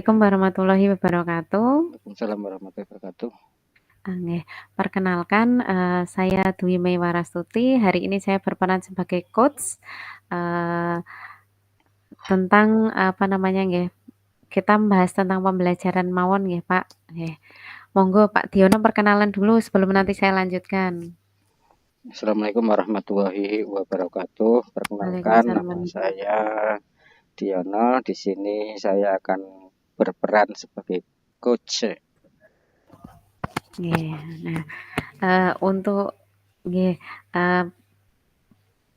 Assalamualaikum warahmatullahi wabarakatuh. Waalaikumsalam warahmatullahi wabarakatuh. Nggih, perkenalkan, saya Dwi Mei Warastuti. Hari ini saya berperan sebagai coach, eee, tentang apa namanya nggih, kita membahas tentang pembelajaran mawon nggih, Pak. Nggih. Monggo Pak Diono perkenalan dulu sebelum nanti saya lanjutkan. Assalamualaikum warahmatullahi wabarakatuh. Perkenalkan, nama Waalaikumsalam. saya Diono. Di sini saya akan berperan sebagai coach. Nggih. Nah, untuk nggih,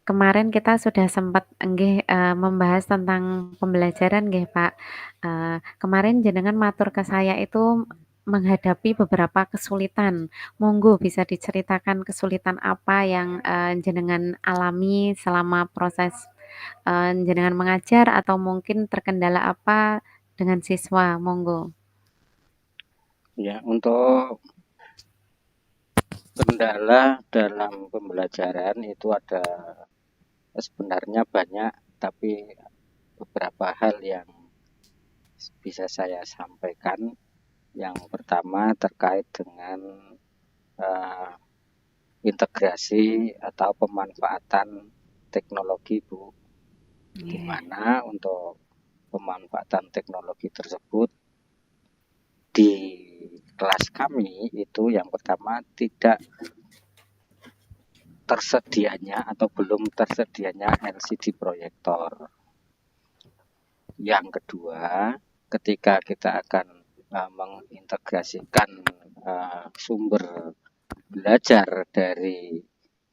kemarin kita sudah sempat nggih, membahas tentang pembelajaran nggih, Pak. Kemarin jenengan matur ke saya itu menghadapi beberapa kesulitan. Monggo bisa diceritakan kesulitan apa yang, jenengan alami selama proses, jenengan mengajar atau mungkin terkendala apa dengan siswa? Monggo. Ya, untuk kendala dalam pembelajaran itu ada sebenarnya banyak, tapi beberapa hal yang bisa saya sampaikan. Yang pertama terkait dengan eh, integrasi atau pemanfaatan teknologi, Bu. Di Nggih. mana untuk pemanfaatan teknologi tersebut di kelas kami itu yang pertama tidak tersedianya atau belum tersedianya LCD proyektor. Yang kedua, ketika kita akan mengintegrasikan sumber belajar dari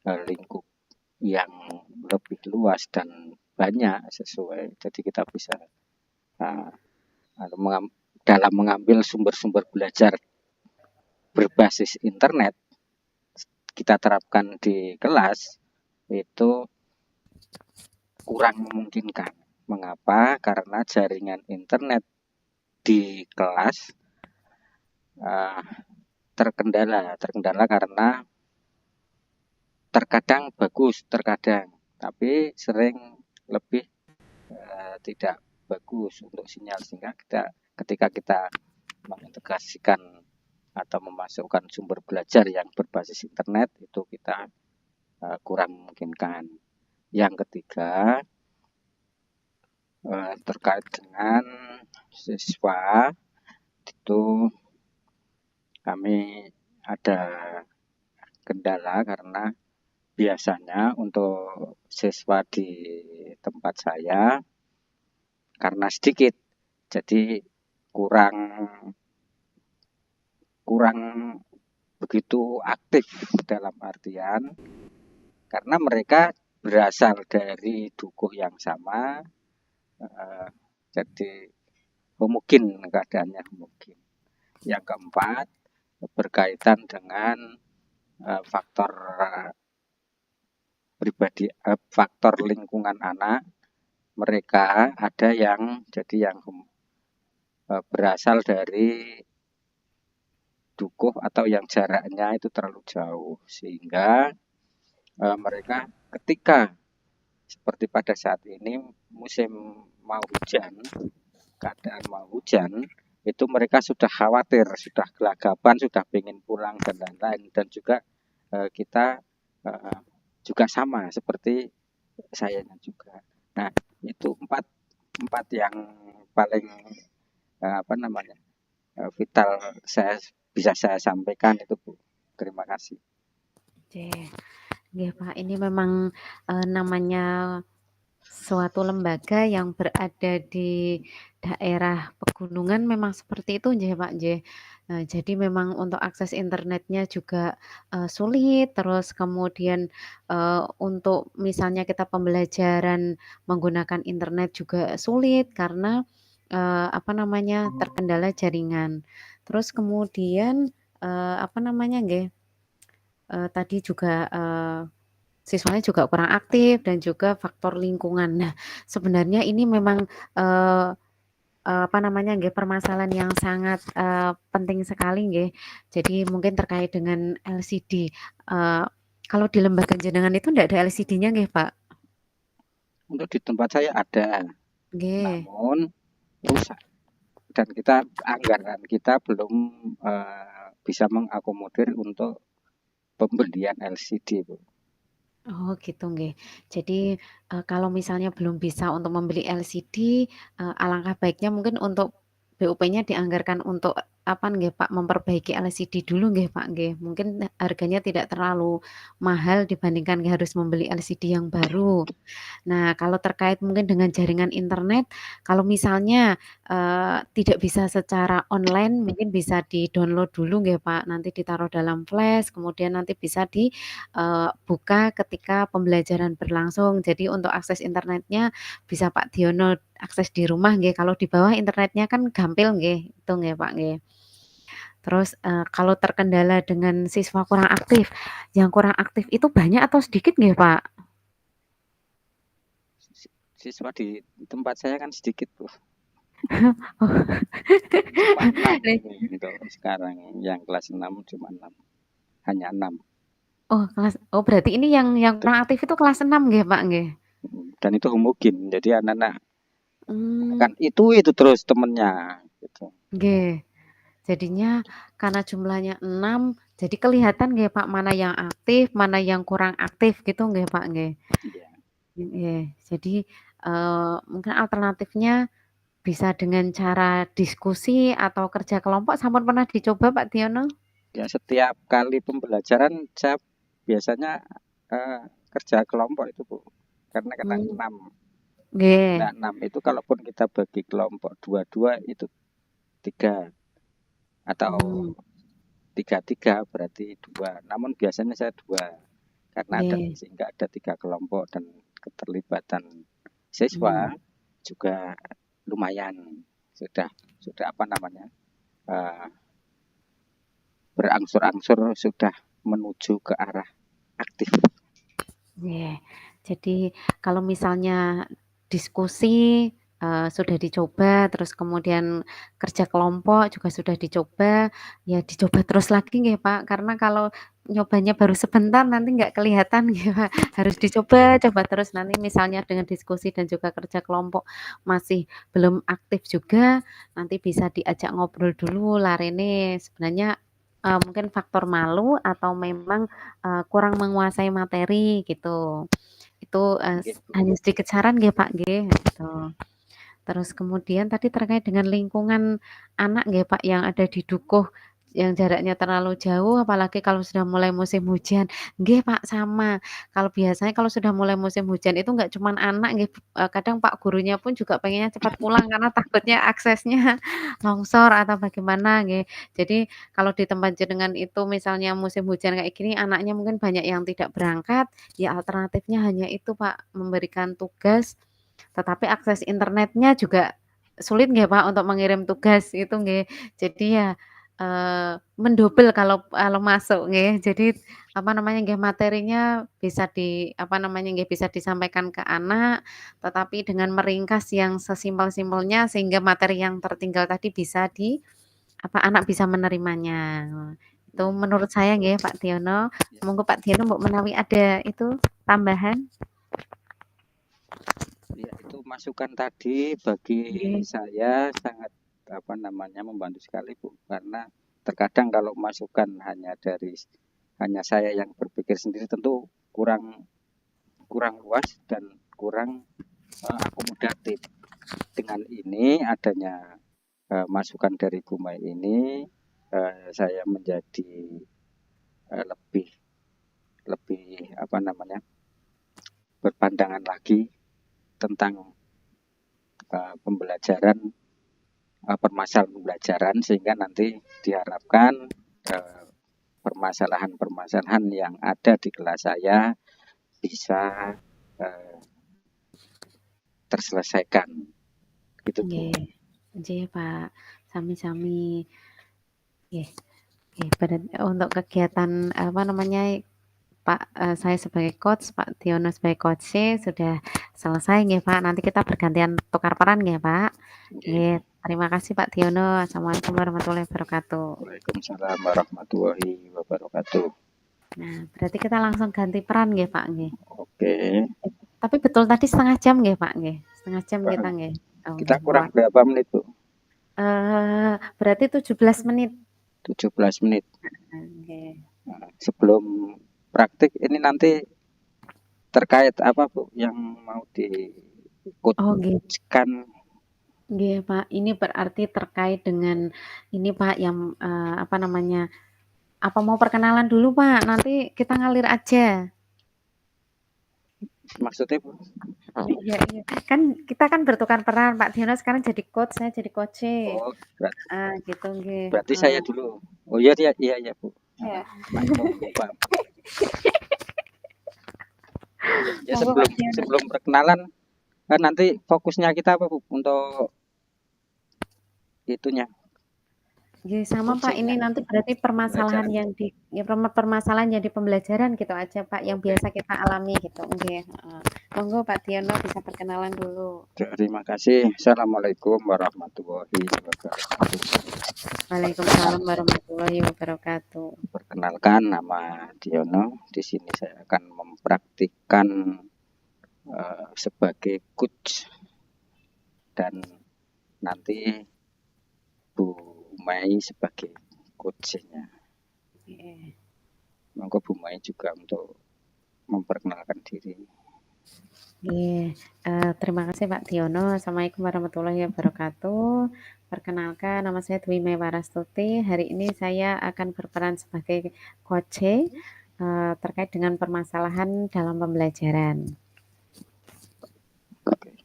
lingkup yang lebih luas dan banyak sesuai, jadi kita bisa dalam mengambil sumber-sumber belajar berbasis internet kita terapkan di kelas itu kurang memungkinkan. Mengapa? Karena jaringan internet di kelas terkendala karena terkadang bagus, terkadang tapi sering lebih tidak bagus untuk sinyal, sehingga ketika kita mengintegrasikan atau memasukkan sumber belajar yang berbasis internet itu kita kurang memungkinkan. Yang ketiga terkait dengan siswa itu kami ada kendala karena biasanya untuk siswa di tempat saya karena sedikit, jadi kurang begitu aktif, dalam artian karena mereka berasal dari dukuh yang sama, jadi homogen, keadaannya homogen. Yang keempat berkaitan dengan faktor pribadi, faktor lingkungan anak. Mereka ada yang berasal dari dukuh atau yang jaraknya itu terlalu jauh, sehingga mereka ketika seperti pada saat ini musim mau hujan, keadaan mau hujan, itu mereka sudah khawatir, sudah gelagapan, sudah ingin pulang dan lain-lain. Dan juga kita juga sama seperti sayanya juga. Nah, itu empat yang paling vital bisa saya sampaikan itu, Bu. Terima kasih. Oke. Nggih, Pak, ini memang, namanya suatu lembaga yang berada di daerah pegunungan memang seperti itu nggih, Pak, nggih. Jadi memang untuk akses internetnya juga, sulit, terus kemudian, untuk misalnya kita pembelajaran menggunakan internet juga sulit karena, apa namanya, terkendala jaringan. Terus kemudian, apa namanya nggih, tadi juga, siswanya juga kurang aktif dan juga faktor lingkungan. Nah, sebenarnya ini memang, eee apa namanya nggih, permasalahan yang sangat, penting sekali nggih. Jadi mungkin terkait dengan LCD, kalau di lembaga jenengan itu ndak ada LCD-nya nggih, Pak? Untuk di tempat saya ada, Nggih. namun rusak. dan anggaran kita belum bisa mengakomodir untuk pembelian LCD, Bu. Oh gitu nggih. Jadi, kalau misalnya belum bisa untuk membeli LCD, alangkah baiknya mungkin untuk BUP-nya dianggarkan untuk apa nggih Pak, memperbaiki LCD dulu nggih Pak nggih. Mungkin harganya tidak terlalu mahal dibandingkan harus membeli LCD yang baru. Nah, kalau terkait mungkin dengan jaringan internet, kalau misalnya, tidak bisa secara online mungkin bisa di-download dulu nggih, Pak, nanti ditaruh dalam flash, kemudian nanti bisa buka ketika pembelajaran berlangsung. Jadi untuk akses internetnya bisa Pak Diono akses di rumah nggih, kalau di bawah internetnya kan gampil nggih, itu nggih, Pak, nggih. Terus, kalau terkendala dengan siswa kurang aktif, yang kurang aktif itu banyak atau sedikit nggih, Pak? Siswa di tempat saya kan sedikit, Bu. Oh. Cuma 6 ini untuk sekarang, yang kelas 6 cuma 6, hanya 6. Berarti ini yang kurang aktif itu kelas 6 nggih, Pak, nggih? Dan itu homogen, jadi anak-anak Mmm, kan itu terus temennya gitu. nggih. Jadinya karena jumlahnya 6, jadi kelihatan nggih, Pak, mana yang aktif, mana yang kurang aktif gitu nggih, Pak, nggih? Iya. Nggih. Jadi, mungkin alternatifnya bisa dengan cara diskusi atau kerja kelompok sampun pernah dicoba, Pak Diono? Ya setiap kali pembelajaran saya biasanya kerja kelompok itu, Bu. Karena kena Mmm, 6. nggih. Nah, 6 itu kalaupun kita bagi kelompok dua-dua itu 3 atau Mmm, 3-3 berarti 2. Namun biasanya saya 2 karena nggih. sehingga ada 3 kelompok dan keterlibatan siswa Mmm, juga lumayan sudah sudah apa namanya eh, berangsur-angsur sudah menuju ke arah aktif. nggih. Jadi kalau misalnya diskusi, sudah dicoba, terus kemudian kerja kelompok juga sudah dicoba, ya dicoba terus lagi nggih, Pak. Karena kalau nyobanya baru sebentar nanti nggak kelihatan nggih, Pak. Harus dicoba coba terus, nanti misalnya dengan diskusi dan juga kerja kelompok masih belum aktif juga, nanti bisa diajak ngobrol dulu, larene sebenarnya, mungkin faktor malu atau memang, kurang menguasai materi gitu. Itu, Gitu. hanya sedikit saran nggih, Pak, nggih, gitu. Terus kemudian tadi terkait dengan lingkungan anak nggih, Pak, yang ada di dukuh yang jaraknya terlalu jauh, apalagi kalau sudah mulai musim hujan. Nggih, Pak, sama. Kalau biasanya kalau sudah mulai musim hujan itu nggak cuman anak nggih, kadang Pak gurunya pun juga pengennya cepat pulang karena takutnya aksesnya longsor atau bagaimana nggih. Jadi kalau di tempat jenengan itu misalnya musim hujan kayak gini, anaknya mungkin banyak yang tidak berangkat, ya alternatifnya hanya itu, Pak, memberikan tugas tetapi akses internetnya juga sulit nggih, Pak, untuk mengirim tugas itu nggih. Jadi ya, mendobel kalau kalau masuk nggih. Jadi, apa namanya nggih, materinya bisa apa namanya nggih, bisa disampaikan ke anak, tetapi dengan meringkas yang sesimpel-simpelnya sehingga materi yang tertinggal tadi bisa anak bisa menerimanya. Itu Ya, menurut saya nggih, Pak Diono. ya, Monggo Pak Diono mbok menawi ada itu tambahan? ya, itu masukan tadi bagi Nggih. saya sangat apa namanya membantu sekali, Bu, karena terkadang kalau masukan hanya saya yang berpikir sendiri tentu kurang kurang luas dan kurang akomodatif. Dengan ini adanya masukan dari Bu Mai ini saya menjadi lebih lebih apa namanya berpandangan lagi tentang pembelajaran permasalahan pembelajaran sehingga nanti diharapkan permasalahan-permasalahan yang ada di kelas saya bisa eh, terselesaikan gitu, Bu. Nggih. Nggih, Pak. Sami-sami. Nggih nggih, untuk kegiatan, apa namanya, Pak, saya sebagai coach, Pak Tiono sebagai coach-e sudah selesai nggih, Pak. Nanti kita bergantian tukar peran nggih, Pak. Oke. Nggih, terima kasih Pak Tiono. Assalamualaikum warahmatullahi wabarakatuh. Waalaikumsalam warahmatullahi wabarakatuh. Nah, berarti kita langsung ganti peran nggih, Pak, nggih. Oke. Tapi betul tadi 1/2 jam nggih, Pak, nggih? 1/2 jam kita nggih, Kita kurang ngobrol. berapa menit, Bu? Berarti 17 menit. 17 menit. Oke. Nah, sebelum praktik ini nanti terkait apa Bu yang mau Oh, gitu. dikutkan? Nggih, Pak. Ini berarti terkait dengan ini, Pak, yang, apa namanya, apa mau perkenalan dulu, Pak? Nanti kita ngalir aja. Maksudnya Bu? Iya iya. Kan kita kan bertukar peran, Pak Diono sekarang jadi coach, saya jadi coach-e. Oh, berarti, Gitu nggih, berarti heeh. saya dulu. Oh iya iya iya, iya Bu. Iya. Maklum lupa. Ya Monggo Pak sebelum Diono. sebelum perkenalan nanti fokusnya kita apa Bu untuk itunya Nggih, sama Pak, ini coachingnya nanti berarti permasalahan pembelajaran. yang di ya permasalahan yang di pembelajaran gitu aja, Pak, yang Oke, biasa kita alami gitu, nggih, heeh. Monggo Pak Diono bisa perkenalan dulu. terima kasih. Assalamualaikum warahmatullahi wabarakatuh. Waalaikumsalam warahmatullahi wabarakatuh. Perkenalkan, nama Diono. Di sini saya akan mempraktikkan sebagai coach dan nanti Bu Mai sebagai coachnya. Nggih. Monggo Bu Mai juga untuk memperkenalkan diri. Nggih, terima kasih Pak Diono. Assalamualaikum warahmatullahi wabarakatuh. Perkenalkan, nama saya Dwi Mai Warastuti. Hari ini saya akan berperan sebagai coach, terkait dengan permasalahan dalam pembelajaran. Oke.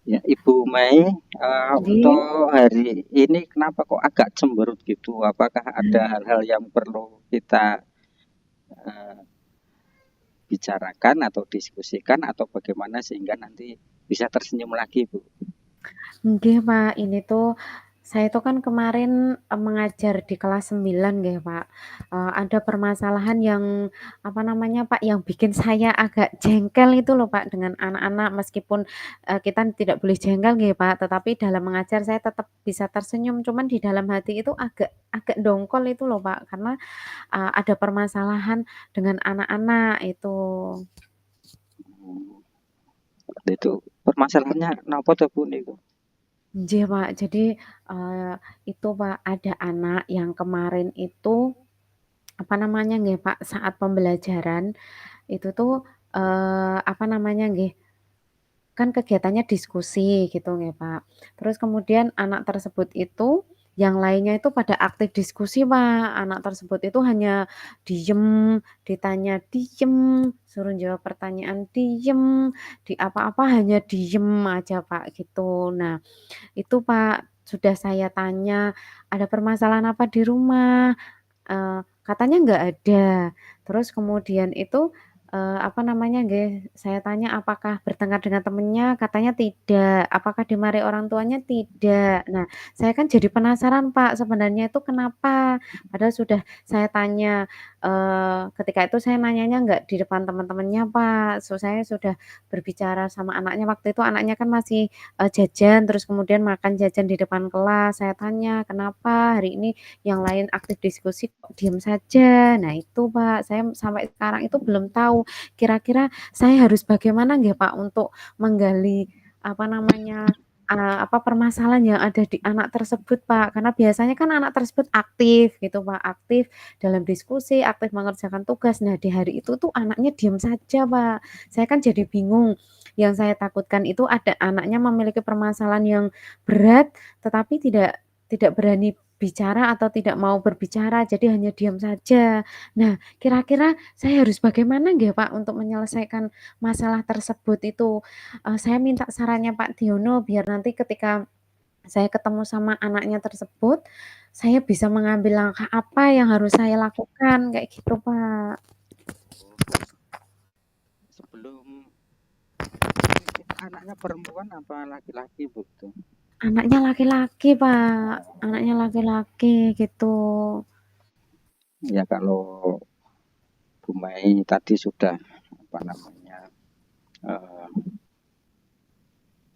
Ya, Ibu Mai, Nggih. untuk hari ini kenapa kok agak cemberut gitu? Apakah ada hal-hal yang perlu kita eh, bicarakan atau diskusikan atau bagaimana sehingga nanti bisa tersenyum lagi, Bu? Nggih, Pak, ini tuh saya tuh kan kemarin, mengajar di kelas 9 nggih, Pak. Ada permasalahan yang, apa namanya, Pak, yang bikin saya agak jengkel itu loh, Pak, dengan anak-anak meskipun, kita tidak boleh jengkel nggih, Pak, tetapi dalam mengajar saya tetap bisa tersenyum, cuman di dalam hati itu agak agak dongkol itu loh, Pak, karena, ada permasalahan dengan anak-anak itu. Hmm, itu permasalahannya napa tuh, Bu niku? Nggih, Pak. Jadi, itu, Pak, ada anak yang kemarin itu, apa namanya nggih, Pak, saat pembelajaran itu tuh, apa namanya nggih, kan kegiatannya diskusi gitu nggih, Pak. Terus kemudian anak tersebut itu, yang lainnya itu pada aktif diskusi, Pak. Anak tersebut itu hanya diem, ditanya diem, suruh jawab pertanyaan diem, di apa-apa hanya diem aja, Pak, gitu. Nah, itu Pak, sudah saya tanya, "Ada permasalahan apa di rumah?" Katanya nggak ada. Terus kemudian itu, apa namanya nggih, saya tanya, "Apakah bertengkar dengan temennya?" Katanya tidak. "Apakah dimarahi orang tuanya?" Tidak. Nah, saya kan jadi penasaran Pak, sebenarnya itu kenapa? Padahal sudah saya tanya, ketika itu saya nanyanya nggak di depan teman-temannya Pak, saya sudah berbicara sama anaknya, waktu itu anaknya kan masih, jajan, terus kemudian makan jajan di depan kelas. Saya tanya, "Kenapa hari ini yang lain aktif diskusi kok diem saja?" Nah itu Pak, saya sampai sekarang itu belum tahu kira-kira saya harus bagaimana nggih Pak untuk menggali, apa namanya, apa permasalahan yang ada di anak tersebut Pak. Karena biasanya kan anak tersebut aktif gitu Pak, aktif dalam diskusi, aktif mengerjakan tugas. Nah di hari itu tuh anaknya diem saja Pak. Saya kan jadi bingung, yang saya takutkan itu ada anaknya memiliki permasalahan yang berat, tetapi tidak berani bicara atau tidak mau berbicara, jadi hanya diam saja. Nah, kira-kira saya harus bagaimana nggih, Pak, untuk menyelesaikan masalah tersebut itu? Saya minta sarannya Pak Diono biar nanti ketika saya ketemu sama anaknya tersebut, saya bisa mengambil langkah apa yang harus saya lakukan, kayak gitu, Pak. Sebelum anaknya perempuan apa laki-laki, Bu? Tuh? Anaknya laki-laki, Pak, anaknya laki-laki gitu. Ya kalau Bu Mai tadi sudah apa namanya eh,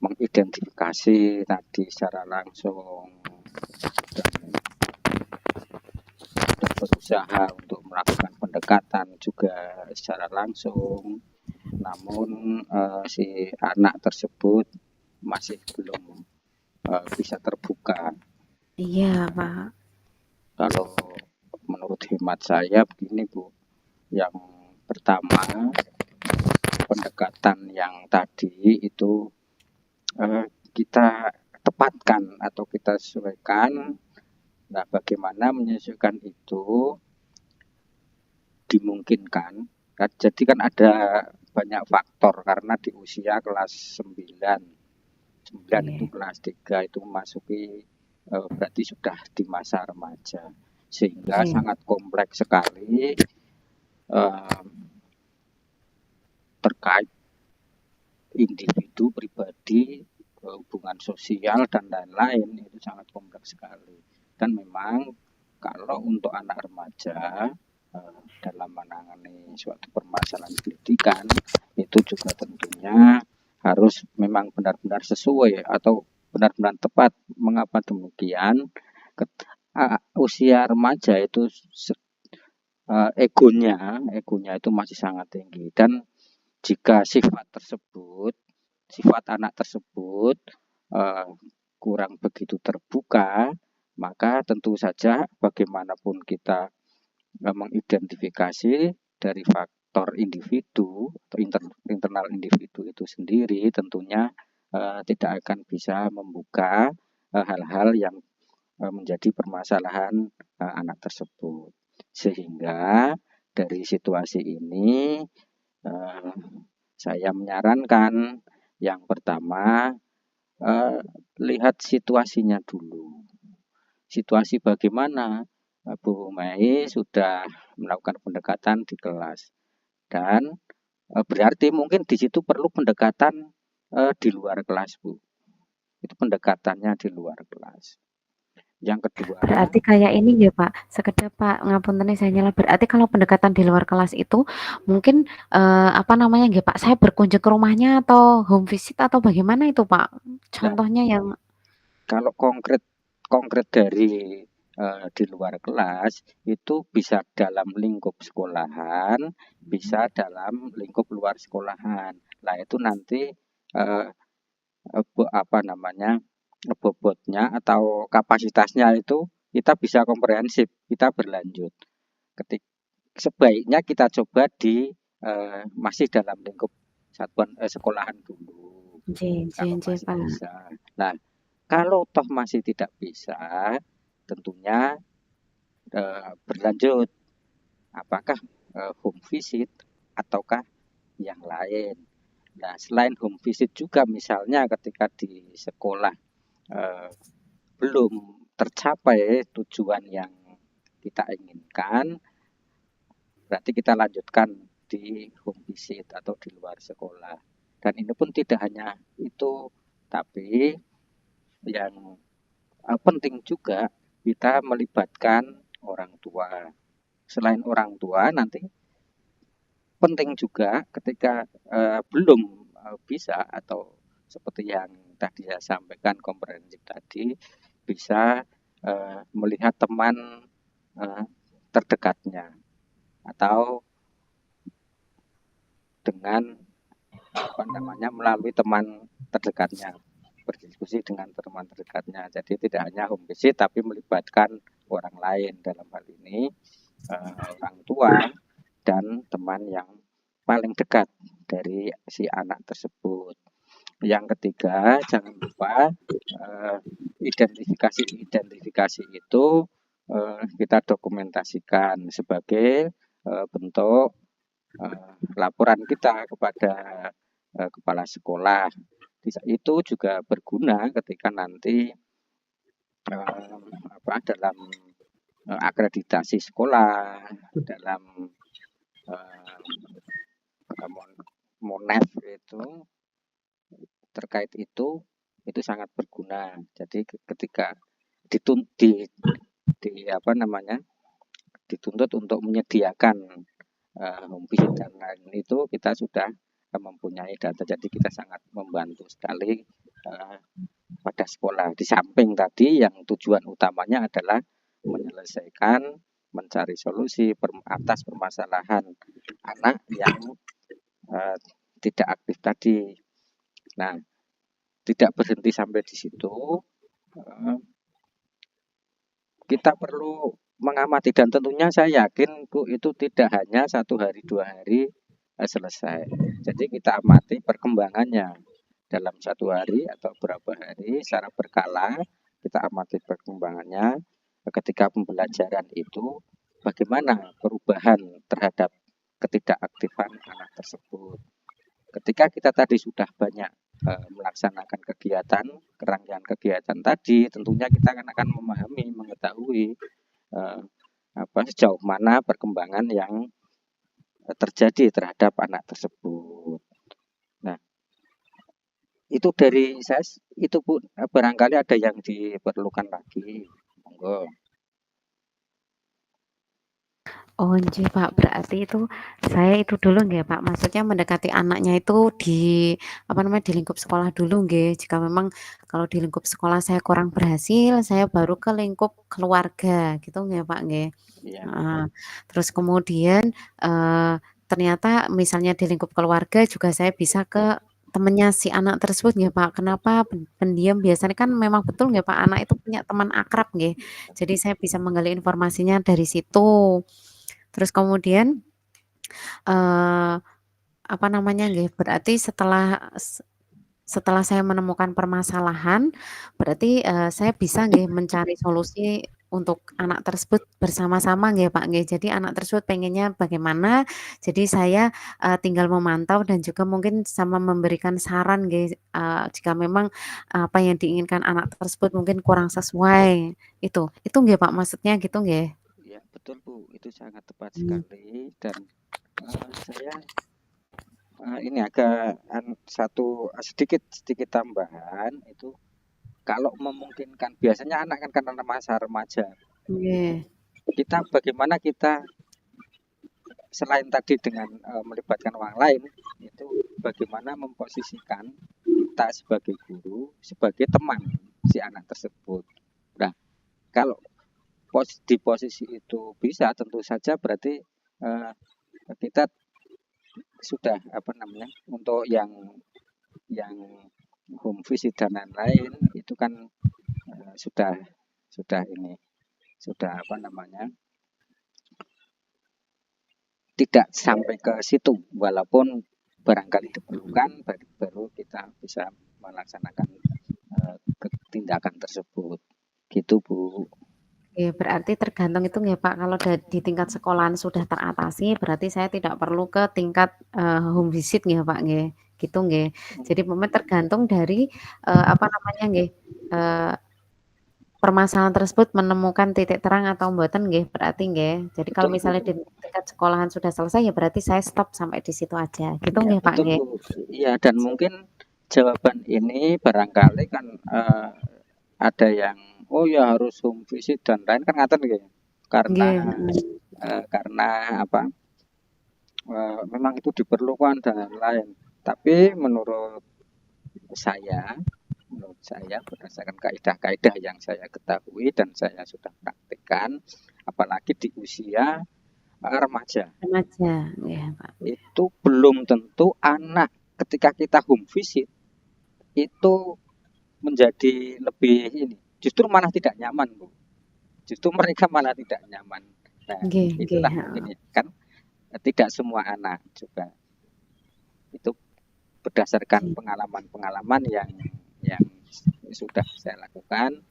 mengidentifikasi tadi secara langsung dan berusaha untuk melakukan pendekatan juga secara langsung, namun si anak tersebut masih belum bisa terbuka. Iya, Pak. Kalau menurut hemat saya begini Bu, yang pertama pendekatan yang tadi itu kita tepatkan atau kita sesuaikan. Nah, bagaimana menyesuaikan itu dimungkinkan. Jadi kan ada banyak faktor karena di usia kelas 9 itu Oke. kelas 3 itu memasuki berarti sudah di masa remaja. Sehingga Oke. sangat kompleks sekali eh, terkait individu pribadi, hubungan sosial dan lain-lain itu sangat kompleks sekali. Dan memang kalau untuk anak remaja dalam menangani suatu permasalahan pendidikan itu juga tentunya harus memang benar-benar sesuai atau benar-benar tepat. Mengapa demikian? Usia remaja itu egonya itu masih sangat tinggi, dan jika sifat anak tersebut uh, kurang begitu terbuka, maka tentu saja bagaimanapun kita mengidentifikasi dari faktor individu atau internal individu itu sendiri, tentunya tidak akan bisa membuka hal-hal yang menjadi permasalahan anak tersebut. Sehingga dari situasi ini eh, saya menyarankan yang pertama, lihat situasinya dulu. Situasi bagaimana? Bu Mei sudah melakukan pendekatan di kelas, dan berarti mungkin di situ perlu pendekatan di luar kelas, Bu. Itu pendekatannya di luar kelas. Yang kedua, Berarti kayak ini ya Pak, sekedar Pak, ngapunten nih saya nyela, berarti kalau pendekatan di luar kelas itu mungkin, apa namanya nggih Pak, saya berkunjung ke rumahnya atau home visit atau bagaimana itu Pak? nah Contohnya yang kalau konkret konkret dari di luar kelas itu bisa dalam lingkup sekolahan, bisa dalam lingkup luar sekolahan. Nah, itu nanti eh, apa namanya, bobotnya atau kapasitasnya itu kita bisa komprehensif, kita berlanjut. Ketik Sebaiknya kita coba di masih dalam lingkup satuan sekolahan dulu nggih nggih kalau nggih masih Pak. bisa. Nah, kalau toh masih tidak bisa, tentunya berlanjut. Apakah home visit ataukah yang lain? Nah, selain home visit juga misalnya ketika di sekolah eh, belum tercapai tujuan yang kita inginkan, berarti kita lanjutkan di home visit atau di luar sekolah. Dan ini pun tidak hanya itu, tapi yang penting juga kita melibatkan orang tua. Selain orang tua, nanti penting juga ketika belum bisa atau seperti yang tadi saya sampaikan komprehensif tadi, bisa melihat teman eh, terdekatnya atau dengan apa namanya melalui teman terdekatnya, berdiskusi dengan teman terdekatnya. Jadi tidak hanya home visit tapi melibatkan orang lain, dalam hal ini orang tua dan teman yang paling dekat dari si anak tersebut. Yang ketiga, jangan lupa identifikasi itu kita dokumentasikan sebagai bentuk laporan kita kepada kepala sekolah. Itu juga berguna ketika nanti dalam akreditasi sekolah, dalam Monef itu terkait itu sangat berguna. Jadi ketika dituntut di apa namanya dituntut untuk menyediakan home visit dan lain itu, kita sudah mempunyai data. Jadi kita sangat membantu sekali pada sekolah. Di samping tadi yang tujuan utamanya adalah menyelesaikan, mencari solusi atas permasalahan anak yang tidak aktif tadi. Nah, tidak berhenti sampai di situ, eh, kita perlu mengamati dan tentunya saya yakin Bu itu tidak hanya 1 hari 2 hari selesai. Jadi kita amati perkembangannya dalam 1 hari atau berapa hari secara berkala kita amati perkembangannya ketika pembelajaran itu bagaimana perubahan terhadap ketidakaktifan anak tersebut. Ketika kita tadi sudah banyak melaksanakan rangkaian kegiatan tadi, tentunya kita akan memahami, mengetahui sejauh mana perkembangan yang terjadi terhadap anak tersebut. Nah, itu dari saya itu pun barangkali ada yang diperlukan lagi. Monggo. Oh nggih Pak, berarti itu saya itu dulu nggih Pak, maksudnya mendekati anaknya itu di lingkup sekolah dulu nggih. Jika memang kalau di lingkup sekolah saya kurang berhasil, saya baru ke lingkup keluarga gitu nggih Pak nggih. Iya. Heeh. Terus kemudian, ternyata misalnya di lingkup keluarga juga saya bisa ke temennya si anak tersebut nggih Pak. Kenapa pendiam biasanya kan memang betul nggih Pak, anak itu punya teman akrab nggih. Jadi saya bisa menggali informasinya dari situ. Terus kemudian, eee, nggih, berarti setelah saya menemukan permasalahan, berarti, saya bisa nggih mencari solusi untuk anak tersebut bersama-sama nggih, Pak, nggih. Jadi anak tersebut pengennya bagaimana, jadi saya, tinggal memantau dan juga mungkin sama memberikan saran nggih, jika memang apa yang diinginkan anak tersebut mungkin kurang sesuai, itu. Itu nggih, Pak, maksudnya gitu nggih? Ya, betul Bu, itu sangat tepat Mmm, sekali dan saya ini agak sedikit sedikit tambahan itu kalau memungkinkan biasanya anak kan karena masa remaja nggih. kita bagaimana kita selain tadi dengan melibatkan orang lain itu bagaimana memposisikan kita sebagai guru sebagai teman si anak tersebut. Nah, kalau di posisi itu bisa tentu saja berarti eh, kita sudah untuk yang home visit dan lain-lain itu kan sudah ini sudah tidak sampai ke situ walaupun barangkali diperlukan baru kita bisa melaksanakan tindakan tersebut gitu Bu. Oke, berarti tergantung itu nggih, Pak, kalau di tingkat sekolahan sudah teratasi, berarti saya tidak perlu ke tingkat, home visit nggih, Pak, nggih, gitu nggih. Jadi memang tergantung dari, nggih, eee, permasalahan tersebut menemukan titik terang atau mboten nggih, berarti nggih. Jadi kalau Betul Bu. misalnya di tingkat sekolahan sudah selesai, ya berarti saya stop sampai di situ aja, gitu Ya nggih, Pak, betul nggih? Bu. Iya dan mungkin jawaban ini barangkali kan ada yang oh ya harus home visit dan lain kan ngaten nggih. Karena Nggih, mhm. karena apa? Memang itu diperlukan dan lain-lain. Tapi saya menurut saya berdasarkan kaidah-kaidah yang saya ketahui dan saya sudah praktikkan apalagi di usia remaja Remaja, iya, Pak. itu belum tentu anak ketika kita home visit itu menjadi lebih ini justru malah tidak nyaman Bu justru mereka malah tidak nyaman nah Nggih nggih, itulah mungkin heeh. ya kan tidak semua anak juga itu berdasarkan Oke. pengalaman-pengalaman yang sudah saya lakukan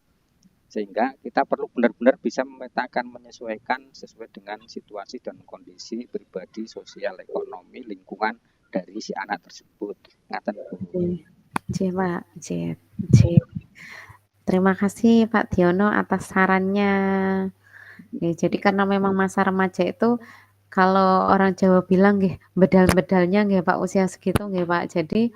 sehingga kita perlu benar-benar bisa memetakan menyesuaikan sesuai dengan situasi dan kondisi pribadi sosial ekonomi lingkungan dari si anak tersebut ngaten Bu. Nggih, Pak, nggih. Terima kasih Pak Diono atas sarannya. Ya, jadi karena memang masa remaja itu kalau orang Jawa bilang nggih, bedal-bedalnya nggih Pak, usia segitu nggih Pak. Jadi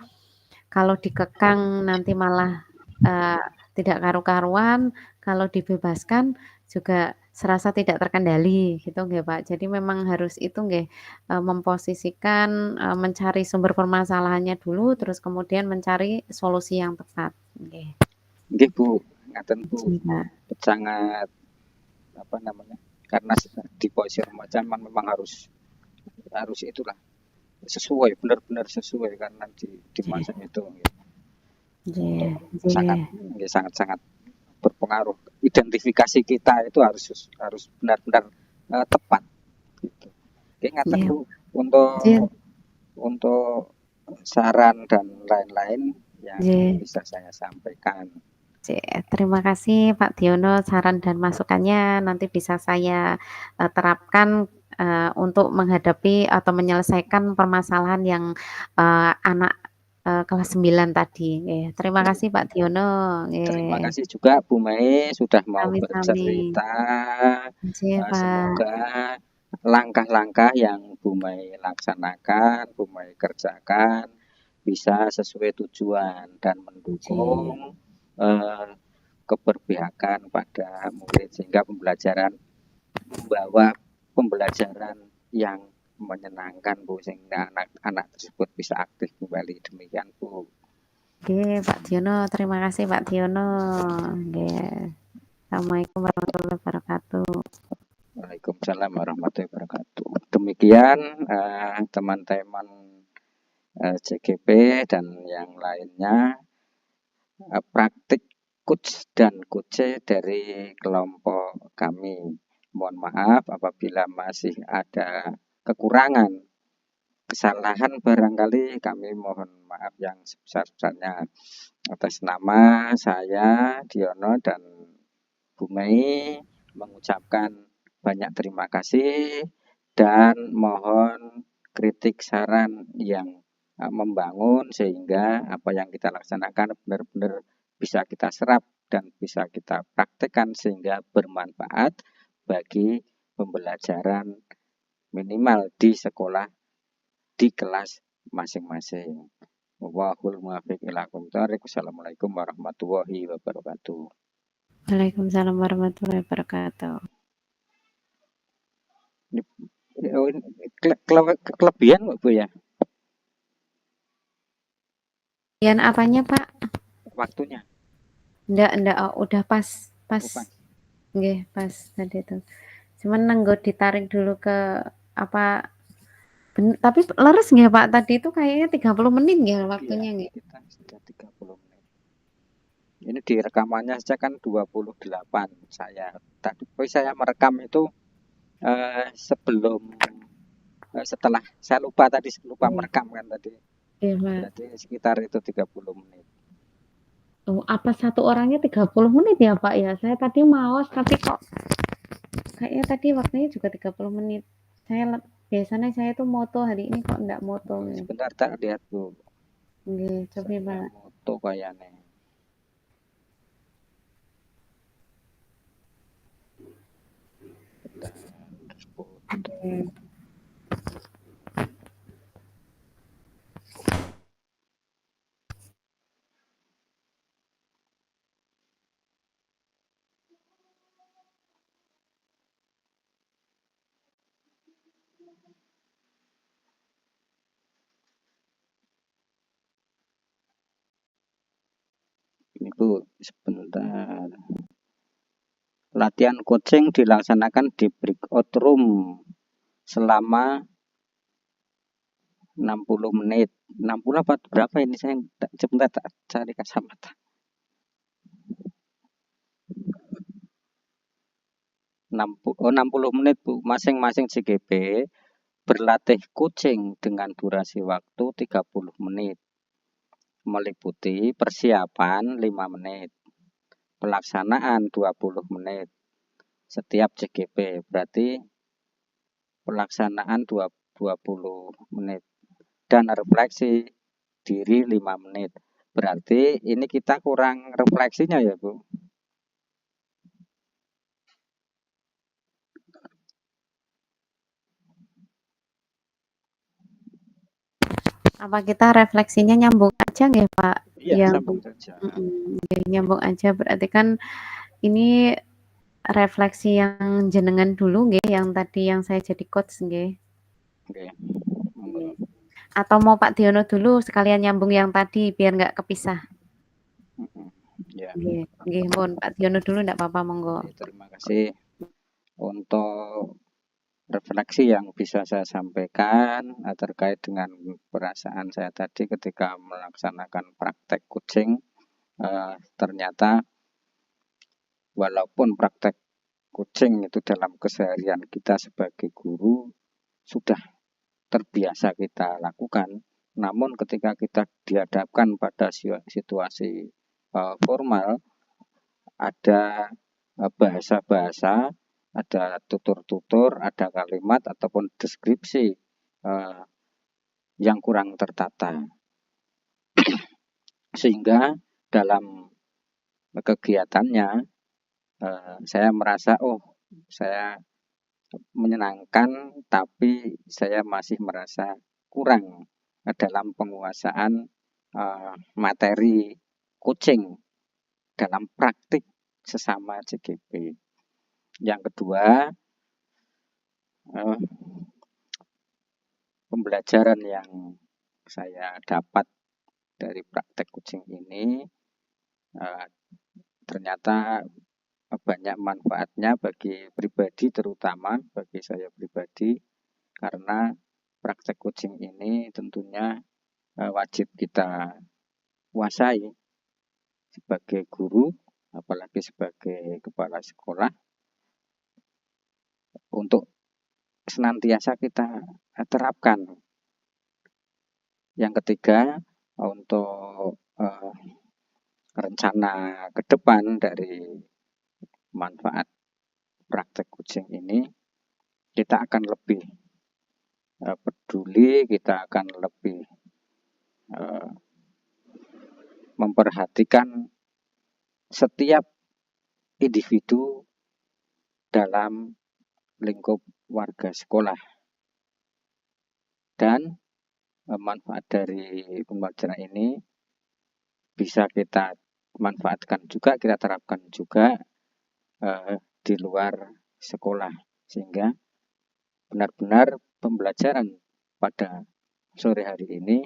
kalau dikekang nanti malah, eee, tidak karu-karuan, kalau dibebaskan juga serasa tidak terkendali gitu nggih Pak. Jadi memang harus itu nggih, memposisikan, mencari sumber permasalahannya dulu, terus kemudian mencari solusi yang tepat, nggih. Nggih Bu ngaten Bu Nggih, Pak. sangat karena di posisi remaja memang harus itulah sesuai benar-benar sesuai karena di masa Nggih. itu Nggih, untuk sangat nggih, sangat-sangat berpengaruh. Identifikasi kita itu harus harus benar-benar tepat gitu. Oke, ngaten nggih, Bu, untuk nggih, untuk saran dan lain-lain yang nggih. bisa saya sampaikan. Terima kasih Pak Diono saran dan masukannya nanti bisa saya, terapkan, untuk menghadapi atau menyelesaikan permasalahan yang, anak, kelas 9 tadi, nggih. Terima kasih Pak Diono, Terima nggih. kasih juga Bu Mei sudah mau Sami-sami. bercerita. Nggih, Pak. Semoga langkah-langkah yang Bu Mei laksanakan, Bu Mei kerjakan bisa sesuai tujuan dan Nggih. mendukung eh, keberpihakan pada murid sehingga pembelajaran membawa pembelajaran yang menyenangkan Bu sehingga anak-anak tersebut bisa aktif kembali. Demikian Bu. Nggih, Pak Diono, terima kasih Pak Diono. Nggih. Assalamualaikum warahmatullahi wabarakatuh. Waalaikumsalam warahmatullahi wabarakatuh. Demikian teman-teman CGP dan yang lainnya praktik coach dan coach dari kelompok kami. Mohon maaf apabila masih ada kekurangan, kesalahan barangkali kami mohon maaf yang sebesar-besarnya. Atas nama saya Diono dan Bu Mei mengucapkan banyak terima kasih dan mohon kritik saran yang membangun sehingga apa yang kita laksanakan benar-benar bisa kita serap dan bisa kita praktekkan sehingga bermanfaat bagi pembelajaran minimal di sekolah di kelas masing-masing. Wallahul muwaffiq ila aqwamit thoriq. Wassalamualaikum warahmatullahi wabarakatuh. Waalaikumsalam warahmatullahi wabarakatuh. Kelebihan Bu ya Yan apanya, Pak? waktunya. Ndak, udah pas, pas, Bukan. nggih, pas tadi itu. Cuman nenggo ditarik dulu ke apa, tapi leres nggih, Pak? Tadi itu kayaknya 30 menit nggih Iya, waktunya nggih? kita sudah 30 menit. Ini di rekamannya saja kan 28 saya. Tadi saya merekam itu sebelum setelah saya lupa tadi lupa Nggih. merekam kan tadi. Iya, Pak. Berarti sekitar itu 30 menit. Oh, apa satu orangnya 30 menit ya, Pak ya? Saya tadi maos tapi kok kayaknya tadi waktunya juga 30 menit. Biasanya saya tuh moto, hari ini kok ndak moto nggih. Sebentar tak lihat Bu. Nggih, coba Saya Pak. moto kayaknya. Nggih. Ini Bu, sebentar. Latihan coaching dilaksanakan di breakout room selama 60 menit. 60 apa berapa ini saya sebentar tak cari kacamata. 60 menit Bu. Masing-masing CGP berlatih coaching dengan durasi waktu 30 menit. Meliputi persiapan 5 menit, pelaksanaan 20 menit setiap CGP. Berarti pelaksanaan 20 menit dan refleksi diri 5 menit. Berarti ini kita kurang refleksinya ya Bu. Apa kita refleksinya nyambung aja nggih, Pak? Iya, Yang sambung saja. nggih, nyambung aja berarti kan ini refleksi yang jenengan dulu nggih, yang tadi yang saya jadi coach nggih. Oke, monggo. Nggih. Atau mau Pak Diono dulu sekalian nyambung yang tadi biar nggak kepisah? Ya, Nggih, nggih, mohon Pak Diono dulu ndak apa-apa, monggo. terima kasih untuk refleksi yang bisa saya sampaikan terkait dengan perasaan saya tadi ketika melaksanakan praktek coaching. ternyata walaupun praktek kucing itu dalam keseharian kita sebagai guru sudah terbiasa kita lakukan, namun ketika kita dihadapkan pada situasi formal, ada bahasa-bahasa, ada tutur-tutur, ada kalimat ataupun deskripsi yang kurang tertata, sehingga dalam kegiatannya saya merasa saya menyenangkan, tapi saya masih merasa kurang dalam penguasaan materi coaching dalam praktik sesama CGP. Yang kedua, pembelajaran yang saya dapat dari praktek coaching ini ternyata banyak manfaatnya bagi pribadi, terutama bagi saya pribadi, karena praktek coaching ini tentunya wajib kita kuasai sebagai guru, apalagi sebagai kepala sekolah, untuk senantiasa kita terapkan. Yang ketiga, untuk rencana ke depan dari manfaat praktek coaching ini, kita akan lebih peduli, kita akan lebih memperhatikan setiap individu dalam lingkup warga sekolah. Dan manfaat dari pembelajaran ini bisa kita manfaatkan juga, kita terapkan juga di luar sekolah, sehingga benar-benar pembelajaran pada sore hari ini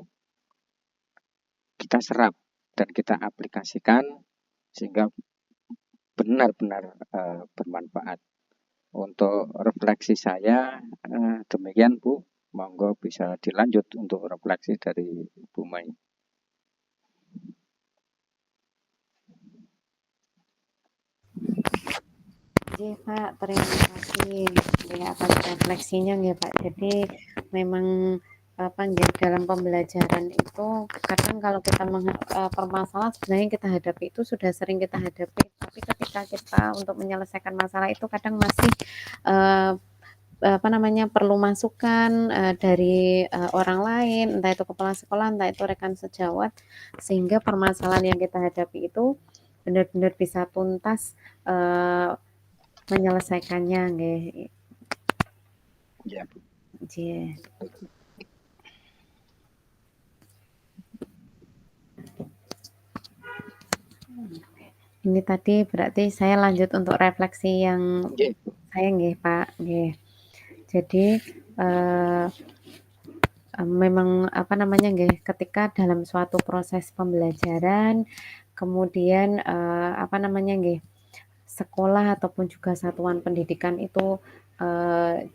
kita serap dan kita aplikasikan sehingga benar-benar bermanfaat. Untuk refleksi saya demikian, Bu. Monggo bisa dilanjut untuk refleksi dari Bu Mai. Oke Pak, terima kasih ya atas refleksinya ya Pak. Jadi memang dalam pembelajaran itu kadang kalau kita permasalahan sebenarnya kita hadapi itu sudah sering kita hadapi, tapi ketika kita untuk menyelesaikan masalah itu kadang masih perlu masukan dari orang lain, entah itu kepala sekolah, entah itu rekan sejawat, sehingga permasalahan yang kita hadapi itu benar-benar bisa tuntas menyelesaikannya nggih. Ya. Nggih. Ini tadi berarti saya lanjut untuk refleksi yang saya nggih Pak, nggih. Jadi memang nggih, ketika dalam suatu proses pembelajaran, kemudian nggih, sekolah ataupun juga satuan pendidikan itu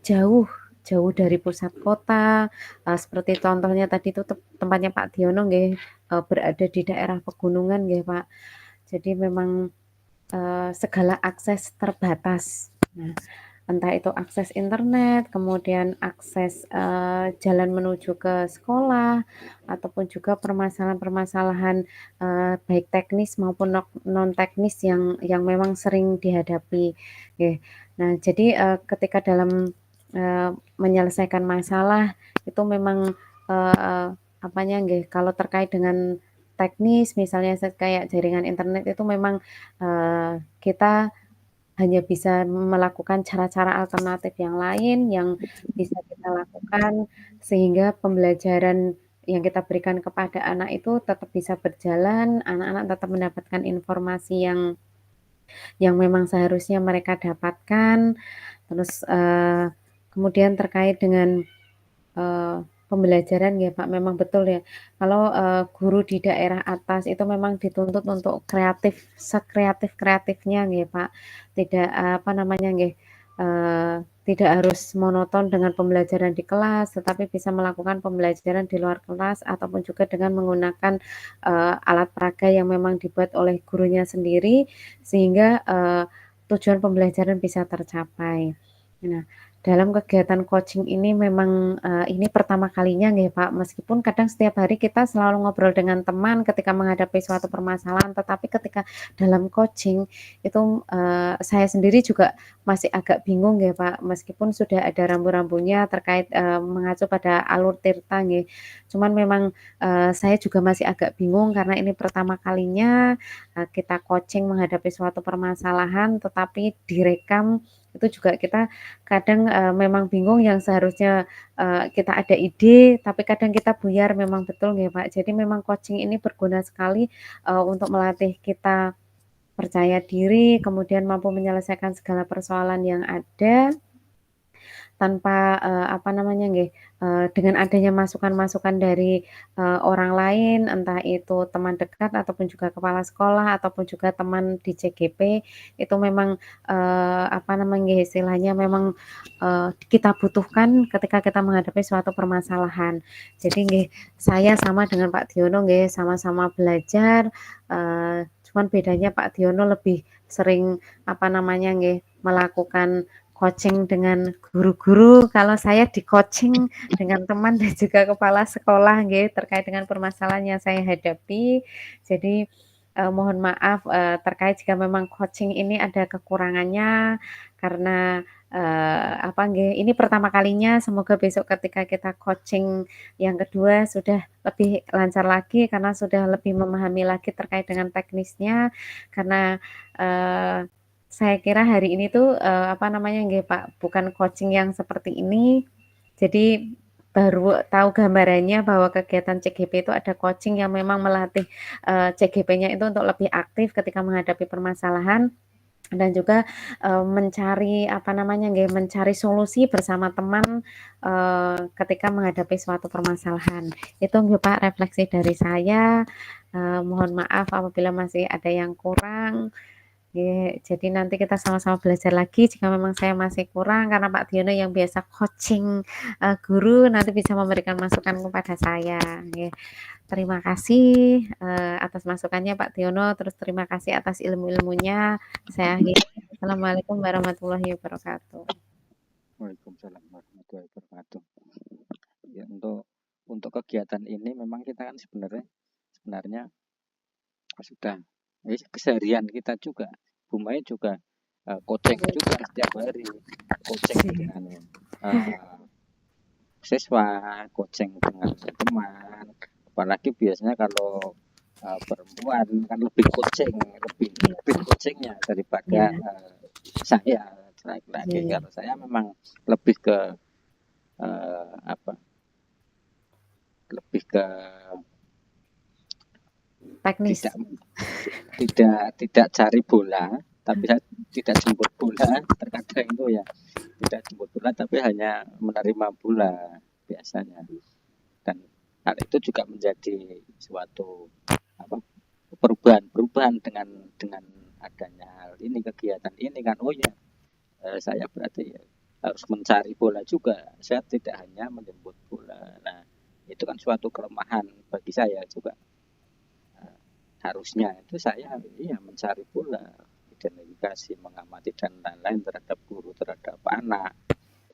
jauh dari pusat kota, seperti contohnya tadi itu tempatnya Pak Diono nggih, berada di daerah pegunungan nggih Pak. Jadi memang segala akses terbatas. Nah, entah itu akses internet, kemudian akses jalan menuju ke sekolah, ataupun juga permasalahan-permasalahan baik teknis maupun non teknis yang memang sering dihadapi. Okay. Nah, jadi ketika dalam menyelesaikan masalah itu memang kalau terkait dengan teknis, misalnya kayak jaringan internet itu memang kita hanya bisa melakukan cara-cara alternatif yang lain yang bisa kita lakukan sehingga pembelajaran yang kita berikan kepada anak itu tetap bisa berjalan, anak-anak tetap mendapatkan informasi yang memang seharusnya mereka dapatkan. Terus kemudian terkait dengan pembelajaran ya Pak, memang betul ya. Kalau guru di daerah atas itu memang dituntut untuk sekreatif-kreatifnya nggih Pak. Tidak tidak harus monoton dengan pembelajaran di kelas, tetapi bisa melakukan pembelajaran di luar kelas ataupun juga dengan menggunakan, alat peraga yang memang dibuat oleh gurunya sendiri sehingga, tujuan pembelajaran bisa tercapai. Nah, dalam kegiatan coaching ini memang, ini pertama kalinya nggih, Pak, meskipun kadang setiap hari kita selalu ngobrol dengan teman ketika menghadapi suatu permasalahan, tetapi ketika dalam coaching itu, saya sendiri juga masih agak bingung nggih, Pak, meskipun sudah ada rambu-rambunya terkait, mengacu pada alur tirta nggih. Cuman memang, saya juga masih agak bingung karena ini pertama kalinya, kita coaching menghadapi suatu permasalahan, tetapi direkam, itu juga kita kadang, memang bingung yang seharusnya, kita ada ide, tapi kadang kita buyar, memang betul nggih, Pak. Jadi memang coaching ini berguna sekali, untuk melatih kita percaya diri, kemudian mampu menyelesaikan segala persoalan yang ada tanpa, apa namanya nggih, dengan adanya masukan-masukan dari, orang lain, entah itu teman dekat ataupun juga kepala sekolah ataupun juga teman di CGP, itu memang, apa namanya nggih, istilahnya memang, kita butuhkan ketika kita menghadapi suatu permasalahan. Jadi nggih, saya sama dengan Pak Diono nggih, sama-sama belajar, cuman bedanya Pak Diono lebih sering, apa namanya nggih, melakukan coaching dengan guru-guru, kalau saya di-coaching dengan teman dan juga kepala sekolah nggih, terkait dengan permasalahan yang saya hadapi. Jadi, mohon maaf, terkait jika memang coaching ini ada kekurangannya, karena, apa nggih, ini pertama kalinya, semoga besok ketika kita coaching yang kedua sudah lebih lancar lagi, karena sudah lebih memahami lagi terkait dengan teknisnya, karena, eee saya kira hari ini tuh, apa namanya nggih, Pak, bukan coaching yang seperti ini. Jadi baru tahu gambarannya bahwa kegiatan CGP itu ada coaching yang memang melatih, CGP-nya itu untuk lebih aktif ketika menghadapi permasalahan dan juga, mencari, apa namanya nggih, mencari solusi bersama teman, ketika menghadapi suatu permasalahan. Itu nggih, Pak, refleksi dari saya, mohon maaf apabila masih ada yang kurang. Oke, jadi nanti kita sama-sama belajar lagi jika memang saya masih kurang karena Pak Diono yang biasa coaching, guru nanti bisa memberikan masukan kepada saya, nggih. Terima kasih, atas masukannya Pak Diono, terus terima kasih atas ilmu-ilmunya. Saya akhiri. Assalamualaikum warahmatullahi wabarakatuh. Waalaikumsalam warahmatullahi wabarakatuh. Ya, untuk kegiatan ini memang kita kan sebenarnya sudah keseharian kita juga. Bu Mai juga coaching juga setiap hari, coaching dengan siswa, coaching dengan teman. Apalagi biasanya kalau perempuan kan lebih coachingnya daripada Iya, saya laki-laki. iya, Kalau saya memang lebih ke apa? Lebih ke teknis. tidak tidak cari bola, tapi saya tidak jemput bola. Terkadang itu ya tidak jemput bola, tapi hanya menerima bola biasanya. Dan hal itu juga menjadi suatu apa perubahan dengan adanya hal ini, kegiatan ini kan, oh ya, saya berarti ya harus mencari bola juga, saya tidak hanya menjemput bola. Nah, itu kan suatu kelemahan bagi saya juga. Harusnya itu saya iya mencari bola, identifikasi, mengamati dan lain-lain terhadap guru, terhadap anak.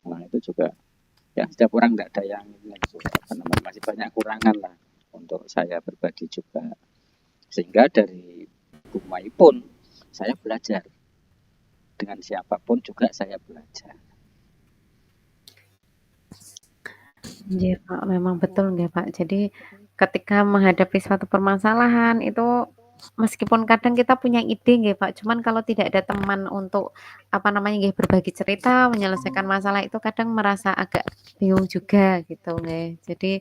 Nah, itu juga ya setiap orang tidak ada yang itu, apa namanya, masih banyak kurangan lah untuk saya pribadi juga. Sehingga dari Bu Mai pun saya belajar, dengan siapapun juga saya belajar. Iya, Pak, memang betul nggih, Pak. Jadi ketika menghadapi suatu permasalahan itu meskipun kadang kita punya ide nggih, Pak, cuman kalau tidak ada teman untuk, apa namanya nggih, berbagi cerita, menyelesaikan masalah itu kadang merasa agak bingung juga gitu nggih. Jadi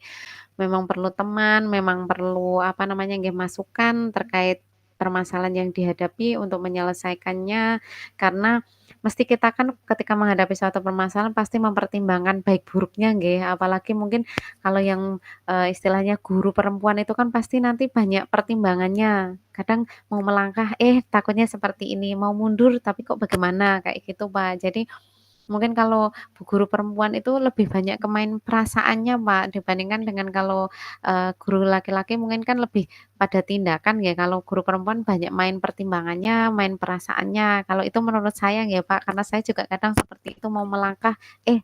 memang perlu teman, memang perlu, apa namanya nggih, masukan terkait permasalahan yang dihadapi untuk menyelesaikannya, karena mesti kita kan ketika menghadapi suatu permasalahan pasti mempertimbangkan baik buruknya nggih, apalagi mungkin kalau yang, istilahnya guru perempuan itu kan pasti nanti banyak pertimbangannya. Kadang mau melangkah, takutnya seperti ini, mau mundur tapi kok bagaimana, kayak gitu, Pak. Jadi Mungkin kalau bu guru perempuan itu lebih banyak ke main perasaannya, Pak, dibandingkan dengan kalau, guru laki-laki mungkin kan lebih pada tindakan ya, kalau guru perempuan banyak main pertimbangannya, main perasaannya. Kalau itu menurut saya ya, Pak, karena saya juga kadang seperti itu mau melangkah,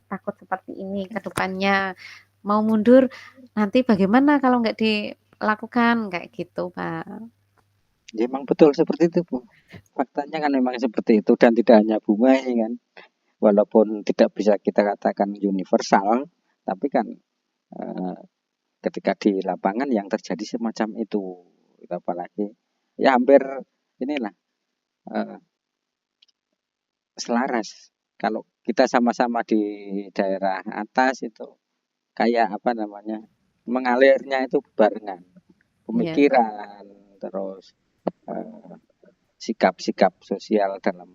takut seperti ini ke depannya, mau mundur, nanti bagaimana kalau nggak dilakukan, kayak gitu, Pak. Ya emang betul seperti itu, Bu. Faktanya kan memang seperti itu dan tidak hanya Bumai kan. Walaupun tidak bisa kita katakan universal, tapi kan eh, ketika di lapangan yang terjadi semacam itu. Apalagi ya hampir inilah eh, selaras. Kalau kita sama-sama di daerah atas itu kayak apa namanya mengalirnya itu barengan, Iya, pemikiran terus eh, sikap-sikap sosial dalam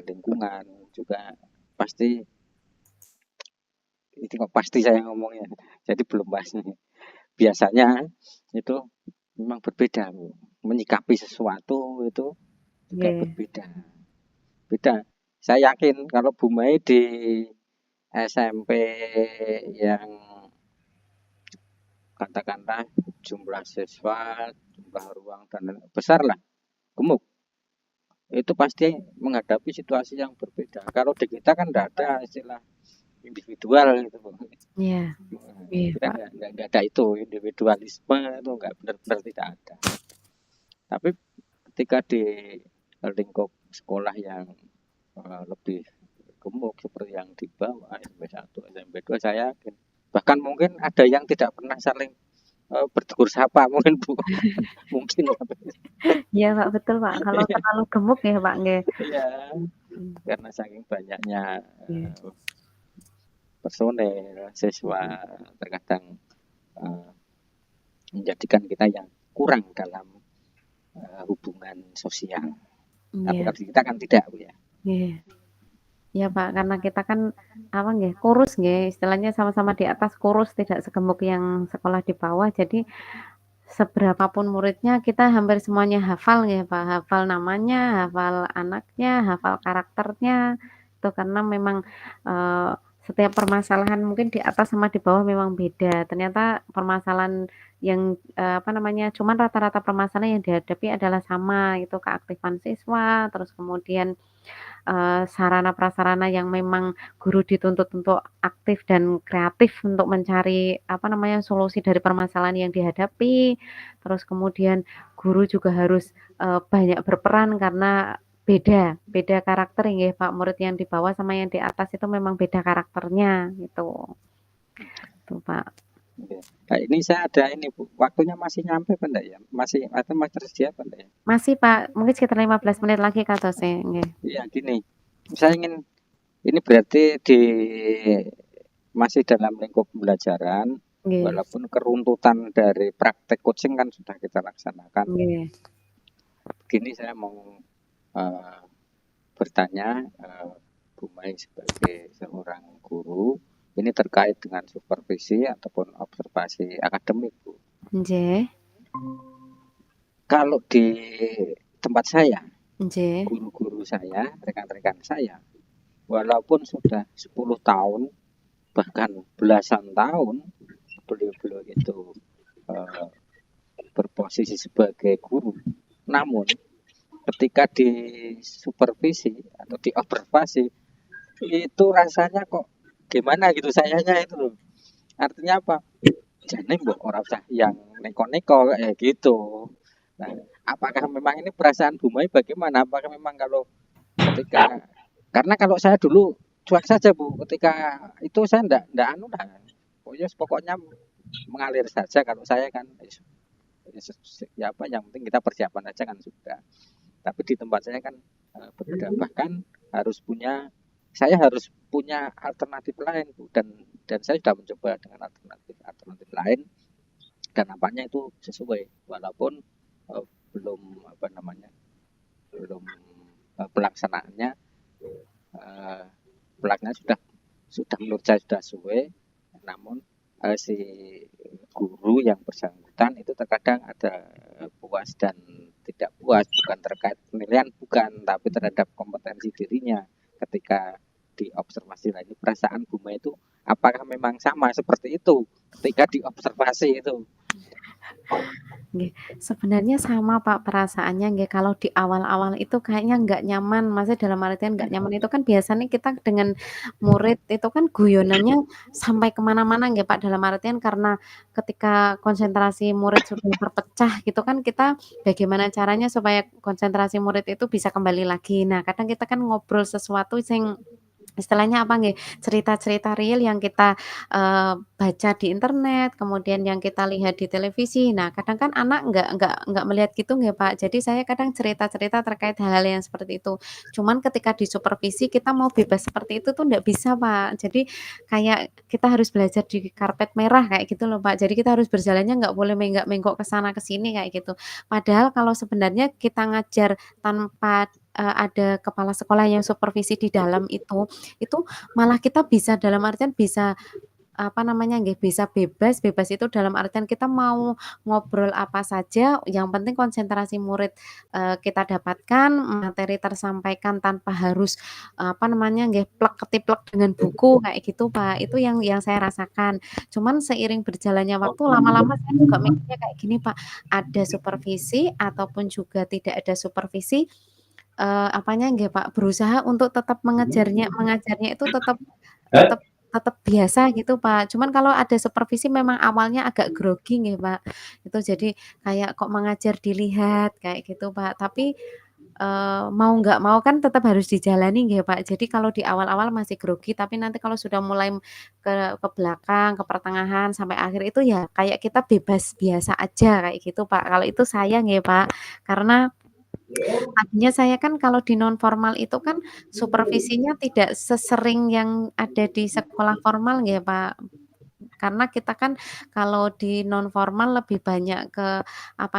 lingkungan juga pasti itu kok pasti saya ngomongnya jadi belum bahas nih. Biasanya itu memang berbeda, Bu. Menyikapi sesuatu itu juga iya, berbeda beda. Saya yakin kalau Bu Mai di SMP yang katakanlah jumlah siswa, jumlah ruang dan besar lah, gemuk, itu pasti menghadapi situasi yang berbeda. Kalau di kita kan tidak ada istilah individual gitu. iya, iya, Kita Pak. nggak ada itu individualisme itu nggak benar-benar tidak ada. Tapi ketika di lingkup sekolah yang lebih gemuk seperti yang di bawah SMP 1, SMP 2 saya yakin. Bahkan mungkin ada yang tidak pernah saling bertegur sapa mungkin Bu. Mungkin Iya, Pak, betul, Pak, kalau terlalu gemuk ya, Pak, nggih. ya Mhm, karena saking banyaknya iya, personel siswa mhm, terkadang eh, menjadikan kita yang kurang dalam hubungan sosial. Tapi iya, kalau kita kan tidak, Bu ya. iya. Iya, Pak, karena kita kan, apa nggih, kurus nggih, istilahnya sama-sama di atas kurus, tidak segemuk yang sekolah di bawah. Jadi, seberapa pun muridnya, kita hampir semuanya hafal nggih, Pak, hafal namanya, hafal anaknya, hafal karakternya. Itu karena memang, eee, setiap permasalahan mungkin di atas sama di bawah memang beda. Ternyata permasalahan yang, apa namanya, cuman rata-rata permasalahan yang dihadapi adalah sama, itu keaktifan siswa, terus kemudian sarana prasarana yang memang guru dituntut untuk aktif dan kreatif untuk mencari, apa namanya, solusi dari permasalahan yang dihadapi. Terus kemudian guru juga harus, banyak berperan karena beda beda karakter nggih, Pak, murid yang di bawah sama yang di atas itu memang beda karakternya, gitu. Tuh, Pak. Nah, ini saya ada ini Bu, waktunya masih nyampe apa enggak ya? Masih atau masih tersedia apa enggak ya? Masih, Pak, mungkin sekitar 15 menit lagi katose, nggih. Iya gini, saya ingin ini berarti di masih dalam lingkup pembelajaran, Nggih, walaupun keruntutan dari praktek coaching kan sudah kita laksanakan. nggih, Begini saya mau eh, bertanya, Bu Mai sebagai seorang guru, ini terkait dengan supervisi ataupun observasi akademik, Bu. nggih, Kalau di tempat saya, nggih, guru-guru saya, rekan-rekan saya, walaupun sudah 10 tahun, bahkan belasan tahun, beliau-beliau itu eh, berposisi sebagai guru. Namun, ketika di supervisi atau di observasi, itu rasanya kok gimana gitu sayanya itu loh. Artinya apa? Jane mbok ora usah yang neko-neko kayak gitu. Nah, apakah memang ini perasaan Bu Mai bagaimana? Apakah memang kalau ketika karena kalau saya dulu cuek saja Bu, ketika itu saya ndak anu lah. Pokoknya mengalir saja kalau saya kan ya apa yang penting kita persiapan aja kan sudah. Tapi di tempat saya kan berbeda. Bahkan harus punya saya harus punya alternatif lain Bu dan saya sudah mencoba dengan alternatif lain dan nampaknya itu sesuai walaupun eh, belum apa namanya belum pelaksanaannya eh, pelaksanaannya sudah menurut saya sudah sesuai namun si guru yang bersangkutan itu terkadang ada puas dan tidak puas bukan terkait penilaian bukan tapi terhadap kompetensi dirinya ketika diobservasi lagi perasaan Bu Mai itu apakah memang sama seperti itu ketika diobservasi itu? Nggih, sebenarnya sama Pak perasaannya nggih, kalau di awal-awal itu kayaknya nggak nyaman, maksudnya dalam artian nggak nyaman itu kan biasanya kita dengan murid itu kan guyonannya sampai ke mana-mana nggih Pak, dalam artian karena ketika konsentrasi murid sudah terpecah gitu kan kita bagaimana caranya supaya konsentrasi murid itu bisa kembali lagi. Nah, kadang kita kan ngobrol sesuatu sing istilahnya apa nggih, cerita-cerita real yang kita, baca di internet, kemudian yang kita lihat di televisi. Nah, kadang kan anak nggak melihat gitu nggih, Pak. Jadi saya kadang cerita-cerita terkait hal-hal yang seperti itu. Cuman ketika disupervisi kita mau bebas seperti itu tuh nggak bisa, Pak. Jadi kayak kita harus belajar di karpet merah kayak gitu loh, Pak. Jadi kita harus berjalannya nggak boleh menggak-menggok ke sana ke sini kayak gitu. Padahal kalau sebenarnya kita ngajar tanpa, ada kepala sekolah yang supervisi di dalam itu malah kita bisa dalam artian bisa, apa namanya nggih, bisa bebas, bebas itu dalam artian kita mau ngobrol apa saja, yang penting konsentrasi murid, kita dapatkan, materi tersampaikan tanpa harus, apa namanya nggih, plek-ketiplek dengan buku kayak gitu, Pak. Itu yang saya rasakan. Cuman seiring berjalannya waktu lama-lama saya juga mikirnya kayak gini, Pak, ada supervisi ataupun juga tidak ada supervisi, apanya nggih, Pak, berusaha untuk tetap mengajarnya itu tetap tetap tetap biasa gitu, Pak. Cuman kalau ada supervisi memang awalnya agak grogi nggih, Pak. Itu jadi kayak kok mengajar dilihat kayak gitu, Pak. Tapi, mau nggak mau kan tetap harus dijalani nggih, Pak. Jadi kalau di awal-awal masih grogi, tapi nanti kalau sudah mulai ke belakang, ke pertengahan, sampai akhir itu ya kayak kita bebas biasa aja kayak gitu, Pak. Kalau itu saya nggih, Pak. Karena tadinya saya kan kalau di non formal itu kan supervisinya tidak sesering yang ada di sekolah formal ya, Pak. Karena kita kan kalau di non formal lebih banyak ke apa